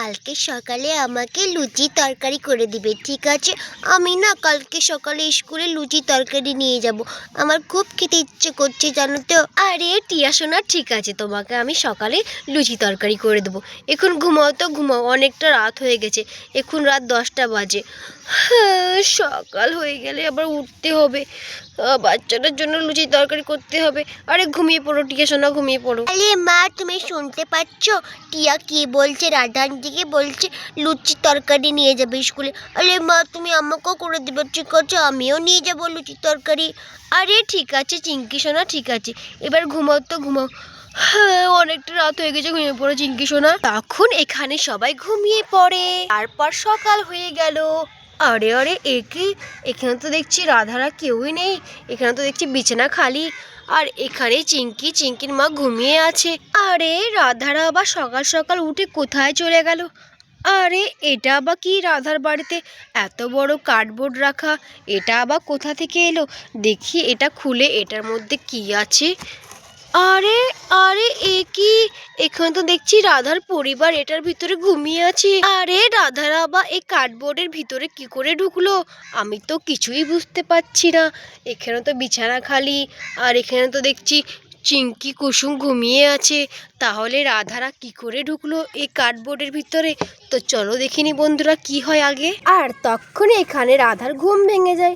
কালকে সকালে আমাকে লুচি তরকারি করে দিবে, ঠিক আছে? আমি না কালকে সকালে স্কুলে লুচি তরকারি নিয়ে যাব। আমার খুব খেতে ইচ্ছে করছে, জানো তো। আরে টিয়া সোনা, ঠিক আছে, তোমাকে আমি সকালে লুচি তরকারি করে দেবো। এখন ঘুমাও তো ঘুমাও, অনেকটা রাত হয়ে গেছে, এখন রাত 10টা বাজে। হ্যাঁ, সকাল হয়ে গেলে আবার উঠতে হবে, বাচ্চাটার জন্য লুচি তরকারি করতে হবে। আরে ঘুমিয়ে পড়ো টিয়া সোনা, ঘুমিয়ে পড়ো। আরে মা, তুমি শুনতে পাচ্ছ? টিয়া কি বলছে? রাধানজিকে বলছে লুচি তরকারি নিয়ে যাবে স্কুলে। আরে মা, তুমি আমাকেও করে দেবে, ঠিক আছে? আমিও নিয়ে যাবো লুচি তরকারি। আরে ঠিক আছে চিঙ্কি সোনা, ঠিক আছে, এবার ঘুমাও তো ঘুমাও। হ্যাঁ, অনেকটা রাত হয়ে গেছে, ঘুমিয়ে পড়ে চিঙ্কি সোনা। তখন এখানে সবাই ঘুমিয়ে পড়ে। তারপর সকাল হয়ে গেল। আরে আরে এখানে তো দেখছি রাধারা কেউই নেই, এখানে তো দেখছি বিছানা খালি। আর এখানে চিঙ্কির মা ঘুমিয়ে আছে। আরে রাধারা আবার সকাল সকাল উঠে কোথায় চলে গেল? আরে এটা আবার কি রাধার বাড়িতে এত বড় কার্ডবোর্ড রাখা? এটা আবার কোথা থেকে এলো? দেখি এটা খুলে, এটার মধ্যে কি আছে। আরে আরে কি, এখানে তো দেখছি রাধার পরিবার এটার ভিতরে ঘুমিয়ে আছে। আরে রাধারা আবার এই কার্ডবোর্ডের ভিতরে কি করে ঢুকলো? আমি তো কিছুই বুঝতে পারছি না। এখানে তো বিছানা খালি, আর এখানে তো দেখছি চিঙ্কি কুসুম ঘুমিয়ে আছে। তাহলে রাধারা কি করে ঢুকলো এই কার্ডবোর্ডের ভিতরে? তো চলো দেখিনি বন্ধুরা কি হয় আগে। আর তখন এখানে রাধার ঘুম ভেঙে যায়।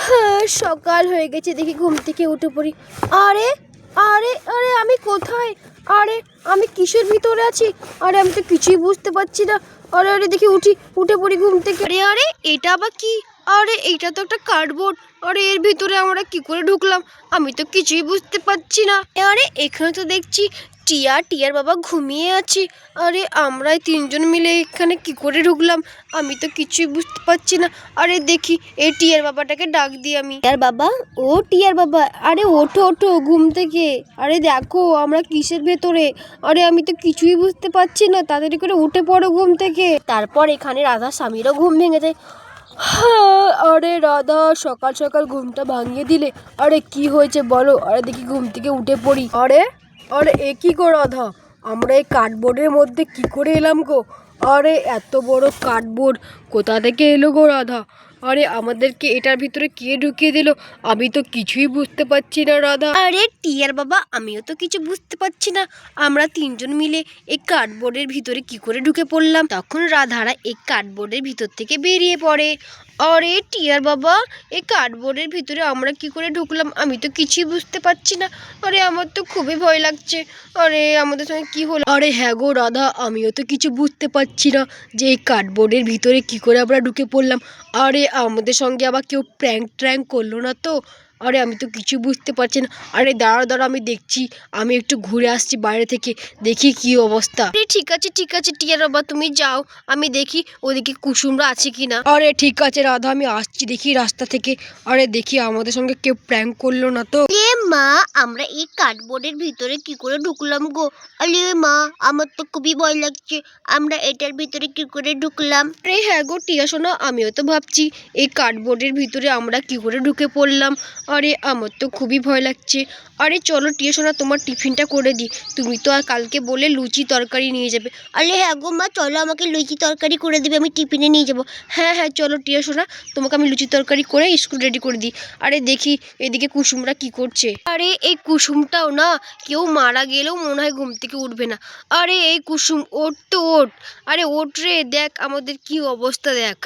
হ্যাঁ, সকাল হয়ে গেছে, দেখি ঘুম থেকে উঠে পড়ি। আরে আরে আরে আমি কোথায়? আরে আমি কিসের ভিতরে আছি? আরে আমি তো কিছুই বুঝতে পারছি না। আরে আরে দেখি উঠে পড়ি ঘুম থেকে। আরে আরে এটা আবার কি? আরে এইটা তো একটা কার্ডবোর্ড। আরে এর ভিতরে আমরা কি করে ঢুকলাম? আমি তো কিছুই বুঝতে পারছি না। আরে এখানে তো দেখছি টিয়ার বাবা ঘুমিয়ে আছে। আরে আমরাই তিনজন মিলে এখানে কি করে ঢুকলাম? আমি তো কিছুই বুঝতে পারছি না। আরে দেখি এই টিয়ার বাবাটাকে ডাক দিই আমি। টিয়ার বাবা, ও টিয়ার বাবা, আরে ওঠো ওঠো ঘুম থেকে। আরে দেখো আমরা কিসের ভেতরে। আরে আমি তো কিছুই বুঝতে পারছি না, তাড়াতাড়ি করে উঠে পড়ো ঘুম থেকে। তারপর এখানে রাধা স্বামীরও ঘুম ভেঙে যায়। হ্যাঁ, আরে রাধা সকাল সকাল ঘুমটা ভাঙিয়ে দিলে। আরে কি হয়েছে বলো? আরে দেখি ঘুম থেকে উঠে পড়ি। আরে আরে কি গো রাধা, আমরা এই কার্ডবোর্ডের মধ্যে কি করে এলাম গো? আরে এত বড় কার্ডবোর্ড কোথা থেকে এলো গো রাধা? আরে আমাদেরকে এটার ভিতরে কে ঢুকিয়ে দিল? আমি তো কিছুই বুঝতে পারছি না রাধা। আরে টিয়ার বাবা, আমিও তো কিছু বুঝতে পারছি না। আমরা তিনজন মিলে এই কার্ডবোর্ডের ভিতরে কি করে ঢুকে পড়লাম? তখন রাধারা এই কার্ডবোর্ডের ভিতর থেকে বেরিয়ে পড়ে। আরে টিয়ার বাবা, এই কার্ডবোর্ডের ভিতরে আমরা কি করে ঢুকলাম? আমি তো কিছুই বুঝতে পারছি না। আরে আমার তো খুবই ভয় লাগছে। আরে আমাদের সঙ্গে কি হলো? আরে হ্যাঁ গো রাধা, আমিও তো কিছু বুঝতে পারছি না যে এই কার্ডবোর্ডের ভিতরে কি করে আমরা ঢুকে পড়লাম। আরে আমাদের সঙ্গে আবার কেউ প্র্যাঙ্ক করলো না তো? আরে আমি তো কিছু বুঝতে পারছি না। আরে দাঁড়া আমি দেখছি, আমি একটু ঘুরে আসছি বাইরে থেকে, দেখি কি অবস্থা। আরে ঠিক আছে টিয়ার বাবা, তুমি যাও, আমি দেখি ওদিকে কুসুমরা আছে কিনা। আরে ঠিক আছে রাধা, আমি আসছি, দেখি রাস্তা থেকে। আরে দেখি আমাদের সঙ্গে কেউ প্র্যাঙ্ক করলো না তো। এ মা, আমরা এই কার্ডবোর্ডের ভিতরে কি করে ঢুকলাম গো? আরে মা, আমার তো খুবই ভয় লাগছে, আমরা এটার ভিতরে কি করে ঢুকলাম? আরে হ্যাঁ গো টিয়া সোনা, আমিও তো ভাবছি এই কার্ডবোর্ডের ভিতরে আমরা কি করে ঢুকে পড়লাম। আরে আমার তো খুবই ভয় লাগছে। আরে চলো টিয়া সোনা, তোমার টিফিনটা করে দিই, তুমি তো আর কালকে বলে লুচি তরকারি নিয়ে যাবে। আরে হ্যাঁ গো মা, চলো আমাকে লুচি তরকারি করে দিবে, আমি টিফিনে নিয়ে যাবো। হ্যাঁ চলো টিয়া সোনা, তোমাকে আমি লুচি তরকারি করে স্কুল রেডি করে দিই। আরে দেখি এদিকে কুসুমরা কি করছে। আরে এই কুসুমটাও না, কেউ মারা গেলেও মনে হয় ঘুম থেকে উঠবে না। আরে এই কুসুম, ওঠ তো ওঠ। আরে ওঠ রে, দেখ আমাদের কি অবস্থা দেখ।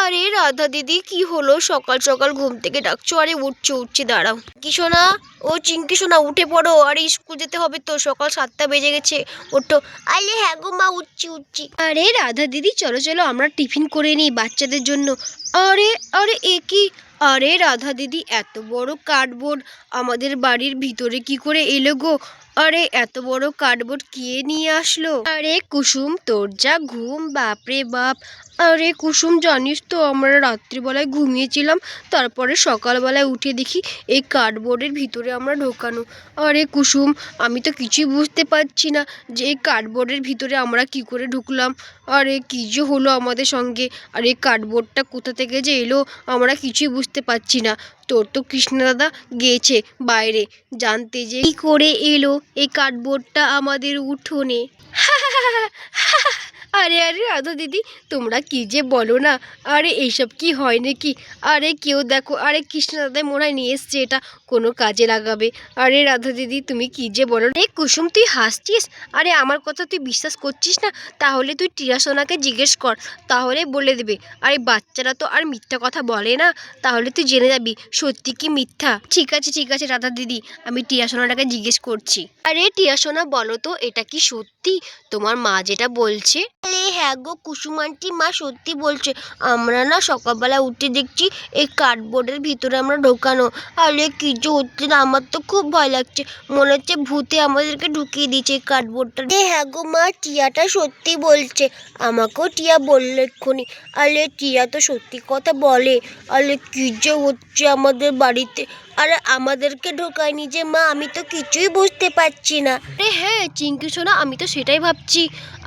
আরে রাধা দিদি, কি হলো? সকাল সকাল ঘুম থেকে ডাকছো? আরে উঠছি দাঁড়াও। কি সোনা, ও চিঙ্কি সোনা, উঠে পড়ো, আরে স্কুল যেতে হবে তো, সকাল 7টা বেজে গেছে, ওঠো। আরে হ্যাঁ গো মা, উঠছি। আরে রাধা দিদি, চলো আমরা টিফিন করে নিই বাচ্চাদের জন্য। আরে আরে কি? আরে রাধা দিদি, এত বড় কার্ডবোর্ড আমাদের বাড়ির ভিতরে কি করে এলো গো? আরে এত বড় কার্ডবোর্ড কে নিয়ে আসলো? আরে কুসুম, তোর যা ঘুম, বাপরে বাপ। আরে কুসুম, জানিস তো আমরা রাত্রিবেলায় ঘুমিয়েছিলাম, তারপরে সকালবেলায় উঠে দেখি এই কার্ডবোর্ডের ভিতরে আমরা ঢোকানো। আরে কুসুম, আমি তো কিছুই বুঝতে পারছি না যে এই কার্ডবোর্ডের ভিতরে আমরা কি করে ঢুকলাম। আরে কি যে হলো আমাদের সঙ্গে? আর এই কার্ডবোর্ডটা কোথা থেকে যে এলো আমরা কিছুই বুঝতে পারছি না। তোর তো কৃষ্ণ দাদা গিয়েছে বাইরে জানতে যে কি করে এলো এই কার্ডবোর্ডটা আমাদের উঠোনে। আরে আরে রাধা দিদি, তোমরা কি যে বলো না। আরে এইসব কি হয় নাকি? আরে কেউ দেখো, আরে কৃষ্ণ দাদাই মনে হয় নিয়ে এসছে এটা কোনো কাজে লাগাবে। আরে রাধা দিদি তুমি কি যে বলো। রে কুসুম তুই হাসছিস? আরে আমার কথা তুই বিশ্বাস করছিস না? তাহলে তুই টিয়া সোনাকে জিজ্ঞেস কর, তাহলে বলে দেবে। আরে বাচ্চারা তো আর মিথ্যা কথা বলে না, তাহলে তুই জেনে যাবি সত্যি কি মিথ্যা। ঠিক আছে রাধা দিদি, আমি টিয়া সোনাটাকে জিজ্ঞেস করছি। আরে টিয়া সোনা বলো তো, এটা কি সত্যি তোমার মা যেটা বলছে? আরে হ্যাঁ গো কুসুম আন্টি, মা সত্যি বলছে। আমরা না সকালবেলা উঠে দেখছি এই কার্ডবোর্ডের ভিতরে আমরা ঢোকানো। আরে কি যে হচ্ছে না, আমার তো খুব ভয় লাগছে, মনে হচ্ছে ভূতে আমাদেরকে ঢুকিয়ে দিয়েছে এই কার্ডবোর্ডটা। হ্যাঁ গো মা, টিয়াটা সত্যি বলছে, আমাকেও টিয়া বললো এক্ষুনি। আরে টিয়া তো সত্যি কথা বলে। আরে কি যে হচ্ছে আমাদের বাড়িতে, আরে আমাদেরকে ঢোকায়নি যে মা, আমি তো কিছুই বুঝতে পারছি না। আরে হ্যাঁ চিঙ্কি সোনা, আমি তো সেটাই ভাবছি।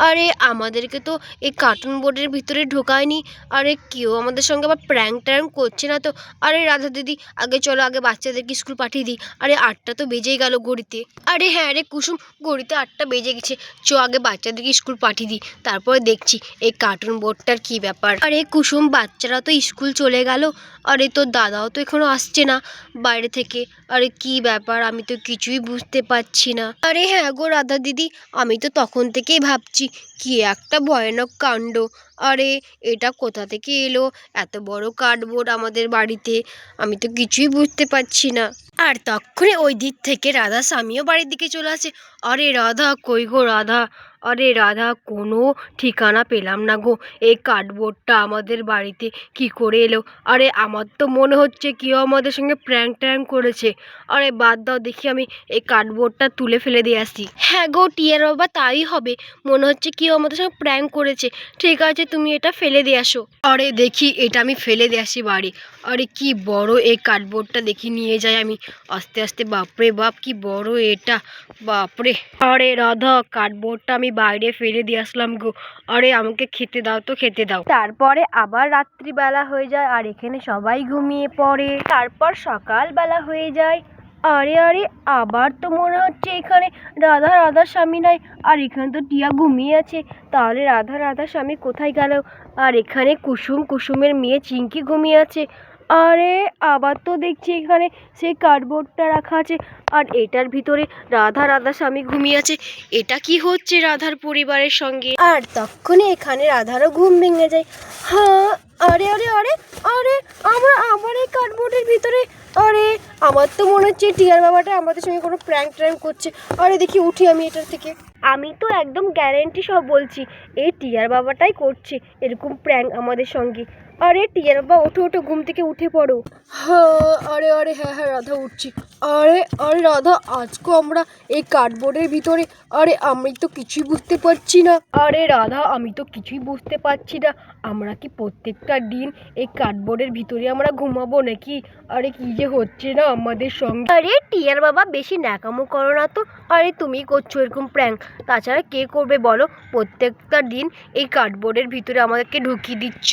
আরে আমাদেরকে তো এই কার্টুন বোর্ডের ভিতরে ঢোকায়নি। আরে কেউ আমাদের সঙ্গে আবার প্র্যাঙ্ক ট্যাঙ্ক করছে না তো? আরে রাধা দিদি আগে চলো, আগে বাচ্চাদেরকে স্কুল পাঠিয়ে দিই। আরে 8টা তো বেজেই গেল ঘড়িতে। আরে হ্যাঁ রে কুসুম, ঘড়িতে 8টা বেজে গেছে, আগে বাচ্চাদেরকে স্কুল পাঠিয়ে দিই, তারপরে দেখছি এই কার্টুন বোর্ডটার কি ব্যাপার। আরে কুসুম বাচ্চারা তো স্কুল চলে গেল, আরে তোর দাদাও তো এখনো আসছে না বাইরে থেকে। আরে কি ব্যাপার, আমি তো কিছুই বুঝতে পারছি না। আরে হ্যাঁ গো রাধা দিদি, আমি তো তখন থেকেই ভাবছি কি একটা ভয়ানক কাণ্ড। আরে এটা কোথা থেকে এলো এত বড় কার্ডবোর্ড আমাদের বাড়িতে, আমি তো কিছুই বুঝতে পারছি না। আর তখনই ওই দিক থেকে রাধা স্বামীও বাড়ির দিকে চলে আসে। আরে রাধা কই গো রাধা? আরে রাধা কোনো ঠিকানা পেলাম না গো, এই কার্ডবোর্ডটা আমাদের বাড়িতে কি করে এলো? আরে আমার তো মনে হচ্ছে কেউ আমাদের সঙ্গে প্র্যাঙ্ক ট্যাঙ্ক করেছে। আরে বাদ দাও, দেখি আমি এই কার্ডবোর্ডটা তুলে ফেলে দিয়ে আসি। হ্যাঁ গো টিয়ার বাবা, তাই হবে, মনে হচ্ছে কেউ আমাদের সঙ্গে প্র্যাঙ্ক করেছে। ঠিক আছে তুমি এটা ফেলে দিয়ে আসো। আরে দেখি এটা আমি ফেলে দিয়ে আসি বাড়ি। আরে কি বড় এই কার্ডবোর্ডটা, দেখি নিয়ে যাই আমি আস্তে আস্তে। বাপরে বাপ কি বড় এটা, বাপরে। আরে রাধা কার্ডবোর্ডটা আমি বাইরে ফেলে দিয়ে আসলাম গো। আরে আমাকে খেতে দাও তো, খেতে দাও। তারপরে আবার রাত্রিবেলা হয়ে যায় আর এখানে সবাই ঘুমিয়ে পড়ে। তারপর সকালবেলা হয়ে যায়। আরে আরে আবার তো মনে হচ্ছে এখানে রাধার স্বামী নাই, আর এখানে তো টিয়া ঘুমিয়ে আছে। তাহলে রাধার স্বামী কোথায় গেল? আর এখানে কুসুমের মেয়ে চিঙ্কি ঘুমিয়ে আছে। আরে আবার তো দেখছি এখানে সেই কার্ডবোর্ডটা রাখা আছে, আর এটার ভিতরে রাধার স্বামী ঘুমিয়ে আছে। এটা কি হচ্ছে রাধার পরিবারের সঙ্গে? আর তখনই এখানে রাধারও ঘুম ভেঙে যায়। হ্যাঁ আরে আরে আরে আরে আমরা আবার এই কার্ডবোর্ডের ভিতরে। আরে আমার তো মনে হচ্ছে টিয়ার বাবাটা আমাদের সঙ্গে কোনো প্র্যাঙ্ক ট্র্যাঙ্ক করছে। আরে দেখি উঠি আমি এটার থেকে। আমি তো একদম গ্যারেন্টি সহ বলছি এই টিয়ার বাবাটাই করছে এরকম প্র্যাঙ্ক আমাদের সঙ্গে। আরে টিয়ার বাবা ওঠো ওঠো, ঘুম থেকে উঠে পড়ো। হ্যাঁ আরে আরে হ্যাঁ হ্যাঁ রাধা উঠছি। আরে আরে রাধা আজকে আমরা এই কার্ডবোর্ডের ভিতরে, আরে আমি তো কিছুই বুঝতে পারছি না। আরে রাধা আমি তো কিছুই বুঝতে পারছি না, আমরা কি প্রত্যেকটা দিন এই কার্ডবোর্ডের ভিতরে আমরা ঘুমাবো নাকি? আরে কি যে হচ্ছে না আমাদের সঙ্গে। আরে টিয়ার বাবা বেশি ন্যাকামো করো না তো, আরে তুমি করছো এরকম প্র্যাঙ্ক, তাছাড়া কে করবে বলো? প্রত্যেকটা দিন এই কার্ডবোর্ডের ভিতরে আমাদেরকে ঢুকিয়ে দিচ্ছ।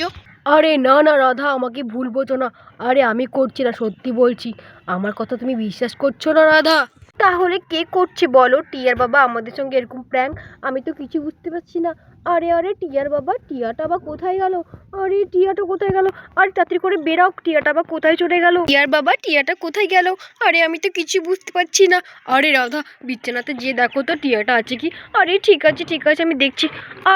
আরে না না রাধা, আমাকে ভুল বোঝো না, আরে আমি করছি না, সত্যি বলছি। আমার কথা তুমি বিশ্বাস করছো না রাধা? তাহলে কে করছে বলো টিয়ার বাবা আমাদের সঙ্গে এরকম প্র্যাঙ্ক? আমি তো কিছু বুঝতে পারছি না। আরে আরে টিয়ার বাবা, টিয়াটা বা কোথায় গেল? আরে টিয়াটা কোথায় গেল? আর তাড়াতাড়ি করে বেরাও, টিয়াটা বা কোথায় চলে গেল? টিয়ার বাবা টিয়াটা কোথায় গেল? আরে আমি তো কিছু বুঝতে পারছি না। আরে রাধা বিছানাতে যে দেখো তো টিয়াটা আছে কি? আরে ঠিক আছে আমি দেখছি।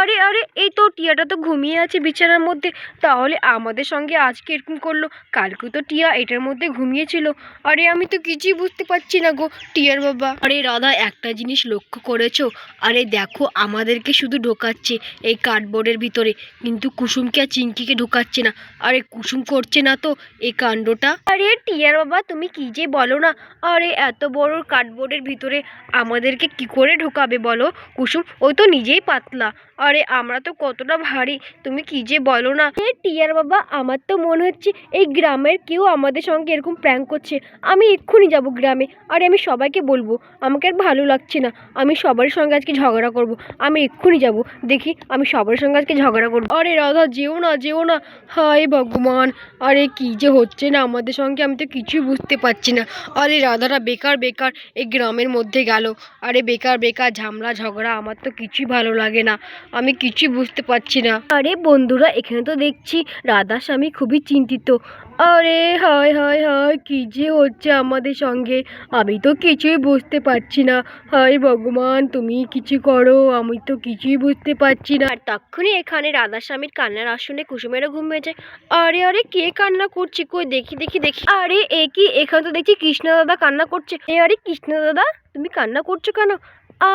আরে আরে এই তো টিয়াটা তো ঘুমিয়ে আছে বিছানার মধ্যে। তাহলে আমাদের সঙ্গে আজকে এরকম করলো, কালকে তো টিয়া এটার মধ্যে ঘুমিয়েছিল। আরে আমি তো কিছুই বুঝতে পারছি না গো টিয়ার বাবা। আরে রাধা একটা জিনিস লক্ষ্য করেছো? আরে দেখো আমাদেরকে শুধু ঢোকাচ্ছে এই কার্ডবোর্ডের ভিতরে, কিন্তু কুসুমকে আর চিঙ্কিকে ঢোকাচ্ছে না। আরে কুসুম করছে না তো এই কাণ্ডটা? আরে টিয়ার বাবা তুমি কি যে বলো না, আরে এত বড় কার্ডবোর্ডের ভিতরে আমাদেরকে কি করে ঢোকাবে বলো? কুসুম ওই তো নিজেই পাতলা, আরে আমরা তো কতটা ভারী, তুমি কি যে বলো না। টিয়ার বাবা আমার তো মনে হচ্ছে এই গ্রামের কেউ আমাদের সঙ্গে এরকম প্র্যাঙ্ক করছে, আমি এক্ষুনি যাব গ্রামে, আরে আমি সবাইকে বলবো, আমাকে আর ভালো লাগছে না। আমি সবার সঙ্গে আজকে ঝগড়া করব। আমি এক্ষুনি যাব, দেখি আমি সবার সঙ্গে আজকে ঝগড়া করবো। আরে রাধা, যেও না যেও না। হায় ভগবান, আরে কি যে হচ্ছে না আমাদের সঙ্গে, আমি তো কিছুই বুঝতে পারছি না। আরে রাধারা বেকার বেকার এই গ্রামের মধ্যে গেল। আরে বেকার বেকার ঝামেলা ঝগড়া, আমার তো কিছুই ভালো লাগে না। আমি কিছুই বুঝতে পারছি না। আরে বন্ধুরা, এখানে তো দেখছি রাধার স্বামী খুবই চিন্তিত। আরে হায় হায় হায়, কি যে হচ্ছে আমাদের সঙ্গে, আমি তো কিছুই বুঝতে পারছি না। হায় ভগবান, তুমি কিছু করো, আমি তো কিছুই বুঝতে পারছি না। আর তখনই এখানে রাধার স্বামীর কান্নার আসনে কুসুমেরও ঘুম হয়ে যায়। আরে আরে, কে কান্না করছে? কই দেখি দেখি দেখি। আরে এ কি, এখানে তো দেখছি কৃষ্ণ দাদা কান্না করছে। আরে কৃষ্ণ দাদা, তুমি কান্না করছো কেন?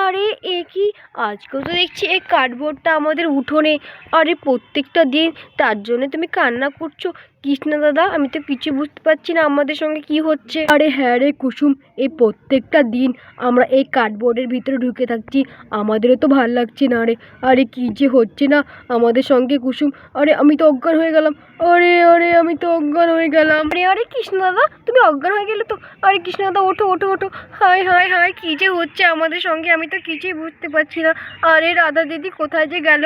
আরে এ কি, আজকেও তো দেখছি এই কার্ডবোর্ডটা আমাদের উঠোনে। আরে প্রত্যেকটা দিন তার জন্য তুমি কান্না করছো? কৃষ্ণ দাদা, আমি তো কিছু বুঝতে পারছি না আমাদের সঙ্গে কি হচ্ছে। আরে হ্যাঁ রে কুসুম, এই প্রত্যেকটা দিন আমরা এই কার্ডবোর্ডের ভিতরে ঢুকে থাকছি, আমাদেরও তো ভাল লাগছে না রে। আরে কি যে হচ্ছে না আমাদের সঙ্গে কুসুম। আরে আমি তো অজ্ঞান হয়ে গেলাম। আরে আরে, আমি তো অজ্ঞান হয়ে গেলাম। আরে আরে কৃষ্ণ দাদা, তুমি অজ্ঞান হয়ে গেলে তো? আরে কৃষ্ণ দাদা, ওঠো ওঠো ওঠো। হায় হায় হায়, কি যে হচ্ছে আমাদের সঙ্গে, আমি তো কিছুই বুঝতে পারছি না। আরে রাধা দিদি কোথায় যে গেল?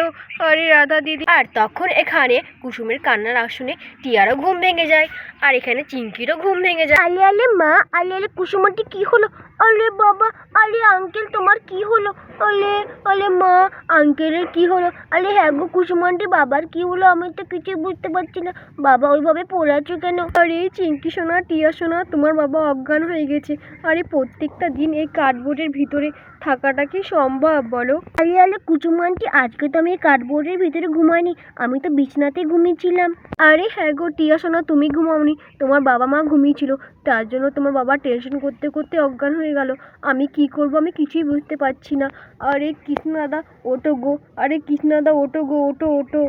আরে রাধা দিদি। আর তখন এখানে কুসুমের কান্নার আসনে টিয়ারও ঘুম ভেঙে যায়, আর এখানে চিঙ্কিরও ঘুম ভেঙে যায়। আলে আলে মা, আলে আলে কুসুমাটি কি হলো? আলে বাবা, আলে আঙ্কেল তোমার কি হলো? আলে আলে মা, আঙ্কেলের কি হলো? আলে হ্যাঁ গো কুসুমান্টি, বাবার কি হলো? আমি তো কিছুই বুঝতে পারছি না। বাবা ওইভাবে পড়ে আছো কেন? আরে চিঙ্কি সোনা, টিয়া সোনা, তোমার বাবা অজ্ঞান হয়ে গেছে। আরে প্রত্যেকটা দিন এই কার্ডবোর্ডের ভিতরে থাকাটা কি সম্ভব বলো? আলে আলে কুসুমান্টি, আজকে তো আমি এই কার্ডবোর্ডের ভিতরে ঘুমাইনি, আমি তো বিছনাতেই ঘুমিয়েছিলাম। আরে হ্যাঁ গো টিয়া সোনা, তুমি ঘুমাওনি, তোমার বাবা মা ঘুমিয়েছিল, তার জন্য তোমার বাবা টেনশন করতে করতে অজ্ঞান হয়ে গেল। আমি কি করব, আমি কিছুই বুঝতে পারছি না। আরে কৃষ্ণ দাদা ওঠো গো, আরে কৃষ্ণ দাদা ওঠো গো, ওঠো ওঠো।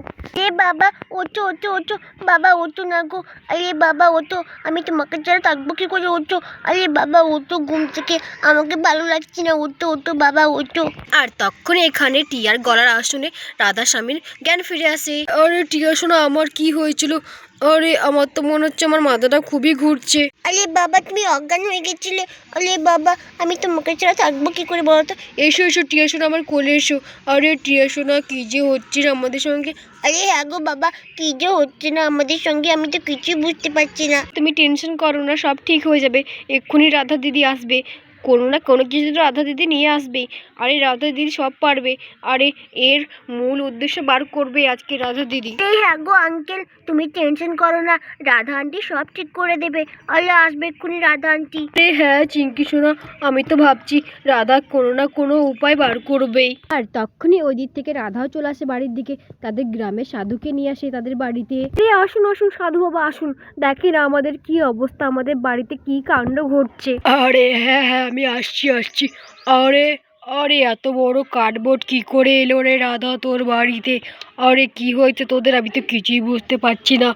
এ বাবা, ওঠো ওঠো ওঠো, বাবা ওঠো না গো। আরে বাবা ওঠো, আমি তোমাকে ছাড়া থাকবো কি করে? ওঠো, আরে বাবা ওঠো ঘুম থেকে, আমাকে ভালো লাগছে না। ওঠো ওঠো বাবা ওঠো। আর তখন এখানে টিয়ার গলার আসনে রাধা স্বামীর জ্ঞান ফিরে আসে। আরে টিয়া সোনা, আমার কি হয়েছিল? আরে আমার তো মনে হচ্ছে আমার মাথাটা খুবই ঘুরছে। আরে বাবা, তুমি অজ্ঞান হয়ে গেছিলে? আরে বাবা, আমি তোমাকে ছাড়া থাকবো কি করে বলো তো? এসো এসো টিয়া সোনা, আমার কোলে এসো। আরে টিয়া সোনা, কি যে হচ্ছে না আমাদের সঙ্গে। আরে হ্যাঁ গো বাবা, কি যে হচ্ছে না আমাদের সঙ্গে, আমি তো কিছুই বুঝতে পারছি না। তুমি টেনশন করো না, সব ঠিক হয়ে যাবে। এক্ষুনি রাধা দিদি আসবে, কোনো না কোনো কিছু তো রাধা দিদি নিয়ে আসবে। আরে রাধা দিদি সব পারবে। আরে এর মূল উদ্দেশ্য বার করবে আজকে রাধা দিদি। এই হ্যাঁ গো আঙ্কেল, তুমি টেনশন করো না, রাধা আন্টি সব ঠিক করে দেবে। আরে আসবে এক্ষুনি রাধা আন্টি। আরে হ্যাঁ চিঙ্কি সোনা, আমি তো ভাবছি রাধা কোনো না কোনো উপায় বার করবেই। আর তখনই ওই দিক থেকে রাধাও চলে আসে বাড়ির দিকে, তাদের গ্রামের সাধুকে নিয়ে আসে তাদের বাড়িতে। আরে আসুন আসুন সাধু বাবা আসুন, দেখেন আমাদের কি অবস্থা, আমাদের বাড়িতে কি কাণ্ড ঘটছে। আরে হ্যাঁ হ্যাঁ, আমি আসছি আসছি। আরে আরে এত বড় কার্ডবোর্ড কি করে এলো রে রাধা তোর বাড়িতে? আরে কি হয়েছে তোদের, আমি তো কিছুই বুঝতে পারছি না।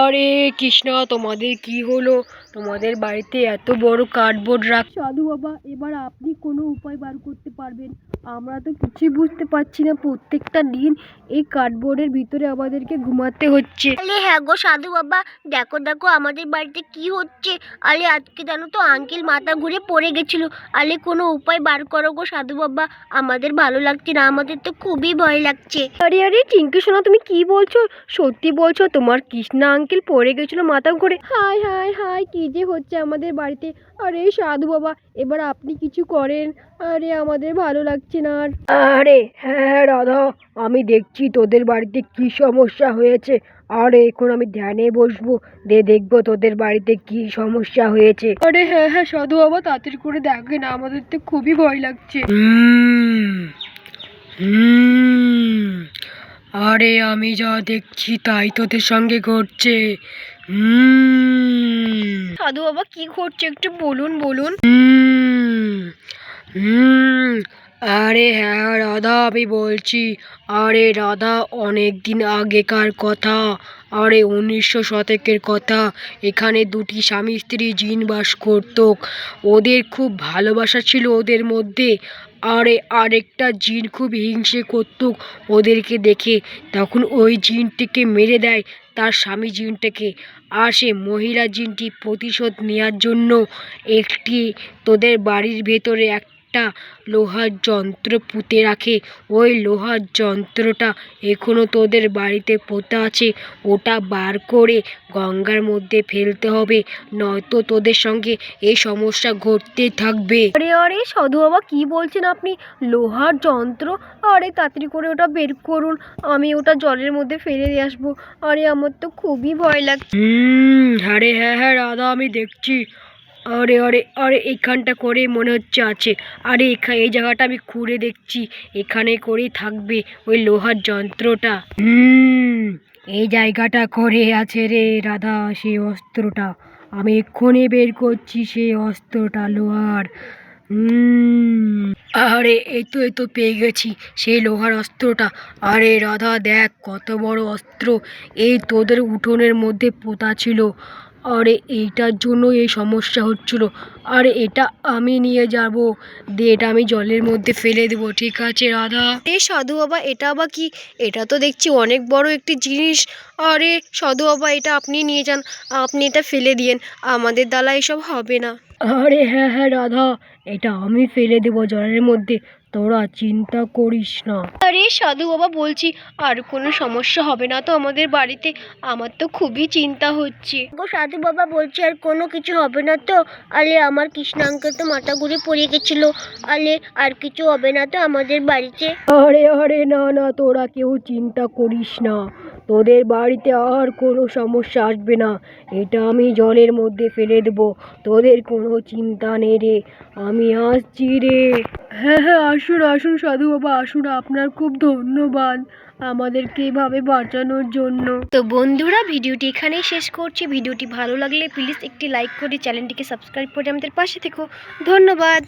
আরে কৃষ্ণা, তোমাদের কি হলো? তোমাদের বাড়িতে এত বড় কার্ডবোর্ড রাখ। সাধু বাবা, এবার আপনি কোনো উপায় বার করতে পারবেন, আমরা তো কিছুই বুঝতে পারছি না। প্রত্যেকটা দিন এই কার্ডবোর্ডের ভিতরে আমাদেরকে ঘুমাতে হচ্ছে। আরে হ্যাঁ গো সাধু বাবা, দেখো দেখো আমাদের বাড়িতে কি হচ্ছে। আরে আজকে জানো তো আঙ্কেল মাথা ঘুরে পড়ে গেছিল। আরে কোনো উপায় বার করো গো সাধু বাবা, আমাদের ভালো লাগছে না, আমাদের তো খুবই ভয় লাগছে। আরে আরে চিঙ্কি সোনা, তুমি কি বলছো? সত্যি বলছো তোমার কৃষ্ণা আঙ্কেল পড়ে গেছিল মাথা ঘুরে? হায় হায় হায়, কি যে হচ্ছে আমাদের বাড়িতে। আরে সাধু বাবা, এবার আপনি কিছু করেন, আরে আমাদের ভালো লাগছে না আর। আরে হ্যাঁ রাধা, আমি দেখছি তোদের বাড়িতে কি সমস্যা হয়েছে। আরে এখন আমি ধ্যানে বসবো, দেখবো তোদের বাড়িতে কি সমস্যা হয়েছে। আরে হ্যাঁ হ্যাঁ সাধু বাবা, তাড়াতাড়ি করে দেখেন, আমাদের তো খুবই ভয় লাগছে। আরে আমি যা দেখছি তাই তোদের সঙ্গে ঘটছে। সাধু বাবা, কি ঘটছে একটু বলুন বলুন। আরে হ্যাঁ রাধা, আমি বলছি। আরে রাধা, অনেক দিন আগেকার কথা, আরে 1900 শতকের কথা। এখানে দুটি স্বামী স্ত্রী জিন বাস করত, ওদের খুব ভালোবাসা ছিল ওদের মধ্যে। আরে আরেকটা জিন খুব হিংসে করত ওদেরকে দেখে, তখন ওই জিনটিকে মেরে দেয় তার স্বামী জিনটাকে। আর সে মহিলা জিনটি প্রতিশোধ নেওয়ার জন্য একটি তোদের বাড়ির ভেতরে একটা লোহার যন্ত্র পুঁতে রাখে। ওই লোহার যন্ত্রটা এখনো তোদের বাড়িতে পোতা আছে, ওটা বার করে গঙ্গার মধ্যে ফেলতে হবে, নয়তো তোদের সঙ্গে এই সমস্যা ঘটতে থাকবে। আরে আরে সাধু বাবা কি বলছেন আপনি? লোহার যন্ত্র? আরে তাড়াতাড়ি করে ওটা বের করুন, আমি ওটা জলের মধ্যে ফেলে দিয়ে আসবো। আরে আমার তো খুবই ভয় লাগছে। আরে হ্যাঁ হ্যাঁ রাধা, আমি দেখছি। আরে আরে আরে এইখানটা করে মনে হচ্ছে আছে। আরে এই জায়গাটা আমি খুঁড়ে দেখছি, এখানে করেই থাকবে ওই লোহার যন্ত্রটা। এই জায়গাটা করে আছে রে রাধা সেই অস্ত্রটা। আমি এক্ষুনি বের করছি সেই অস্ত্রটা লোহার। আরে এই তো পেয়ে গেছি সেই লোহার অস্ত্রটা। আরে রাধা দেখ কত বড় অস্ত্র, এই তোদের উঠোনের মধ্যে পোতা ছিল। আরে এইটার জন্য এই সমস্যা হচ্ছিল। আরে এটা আমি নিয়ে যাব, দিয়ে এটা আমি জলের মধ্যে ফেলে দেবো, ঠিক আছে রাধা? এ সাধু বাবা এটা আবার কি? এটা তো দেখছি অনেক বড় একটি জিনিস। আরে সাধু বাবা এটা আপনি নিয়ে যান, আপনি এটা ফেলে দিয়েন, আমাদের দ্বারা এসব হবে না। আরে হ্যাঁ হ্যাঁ রাধা, এটা আমি ফেলে দেবো জলের মধ্যে, তোরা চিন্তা করিস না। আরে সাধু বাবা বলছি আর কোনো সমস্যা হবে না তো আমাদের বাড়িতে? আমার তো খুবই চিন্তা হচ্ছে। গো সাধু বাবা বলছি আর কোনো কিছু হবে না তো? আলে আমার কৃষ্ণাঙ্কেল তো মাথা ঘুরে পড়ে গেছিল। আলে আর কিছু হবে না তো আমাদের বাড়িতে? আরে আরে না না, তোরা কেউ চিন্তা করিস না, তোদের বাড়িতে আর কোনো সমস্যা আসবে না। এটা আমি জলের মধ্যে ফেলে দেবো, তোদের কোনো চিন্তা নেই রে, আমি আসছি রে। হ্যাঁ হ্যাঁ আসুন আসুন সাধু বাবা আসুন, আপনার খুব ধন্যবাদ আমাদেরকে এভাবে বাঁচানোর জন্য। তো বন্ধুরা ভিডিওটি এখানেই শেষ করছি। ভিডিওটি ভালো লাগলে প্লিজ একটি লাইক করে চ্যানেলটিকে সাবস্ক্রাইব করে আমাদের পাশে থেকো। ধন্যবাদ।